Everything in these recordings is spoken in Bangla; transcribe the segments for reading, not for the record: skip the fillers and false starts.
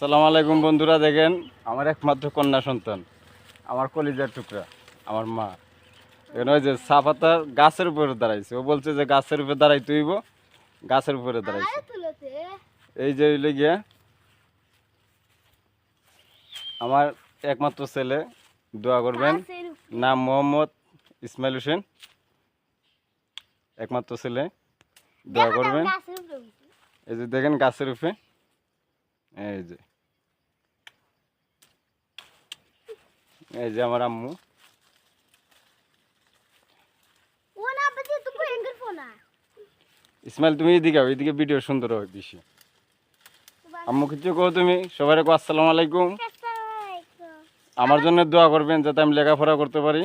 আসসালামু আলাইকুম বন্ধুরা, দেখেন আমার একমাত্র কন্যা সন্তান, আমার কলিজার টুকরা, আমার মা। এখানে ওই যে চা পাতার গাছের উপরে দাঁড়াইছে, ও বলছে যে গাছের উপরে দাঁড়াইতে হইব, গাছের উপরে দাঁড়াইছে। এই যে হইলে গিয়া আমার একমাত্র ছেলে, দোয়া করবেন। নাম মোহাম্মদ ইসমাইল হোসেন, একমাত্র ছেলে, দোয়া করবেন। এই যে দেখেন গাছের উপরে, এই যে এই যে আমার আম্মু। ইসমাইল তুমি এদিকে আও, এদিকে ভিডিও সুন্দর হয় বেশি। আম্মু কিছু কো, তুমি সবাই কো আসসালামু আলাইকুম। আমার জন্য দোয়া করবেন যাতে আমি লেখাপড়া করতে পারি।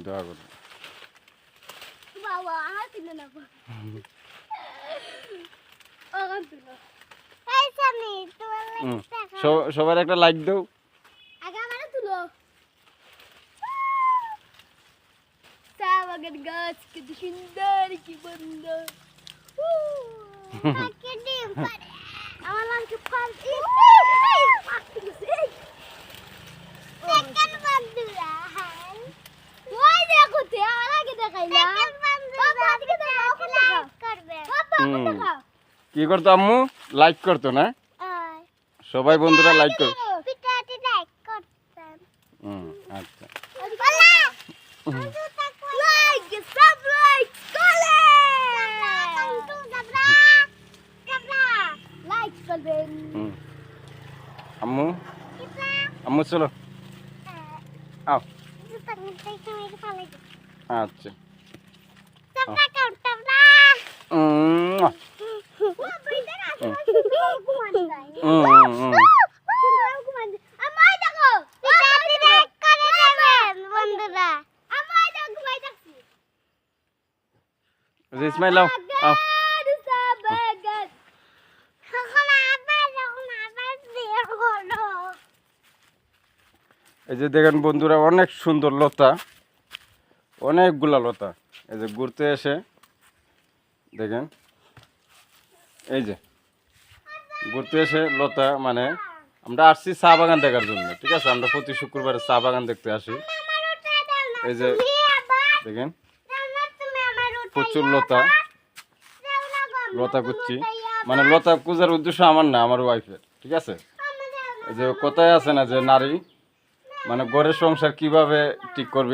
দোয়া করবেন। সবার একটা লাইক দাও। গাছ কি সুন্দর, কি সুন্দর। আমার নামকে ফালতু ওই দেখো তে আমার আগে দেখাইলা। বাবা আজকে দেখাও, লাইক করবে বাবা। কি করতো আম্মু? লাইক করতো না? সবাই বন্ধুরা লাইক কর। পিটাটি লাইক করতেন। আচ্ছা। লাইক সাবস্ক্রাইব করে। লাইক করবেন। আম্মু আম্মু চলো আও। আচ্ছা। ইসমাইল আও আও। এই যে দেখেন বন্ধুরা, অনেক সুন্দর লতা, অনেকগুলা লতা। এই যে ঘুরতে এসে দেখেন, এই যে ঘুরতে এসে লতা, মানে আমরা আসছি চা বাগান দেখার জন্য, ঠিক আছে? আমরা প্রতি শুক্রবারে চা বাগান দেখতে আসি। এই যে দেখেন প্রচুর লতা, লতা কুচ্ছি, মানে লতা কুজার উদ্দেশ্য আমার না, আমার ওয়াইফের, ঠিক আছে? এই যে কথায় আছে না যে নারী মানে ঘরের সংসার কিভাবে ঠিক করবে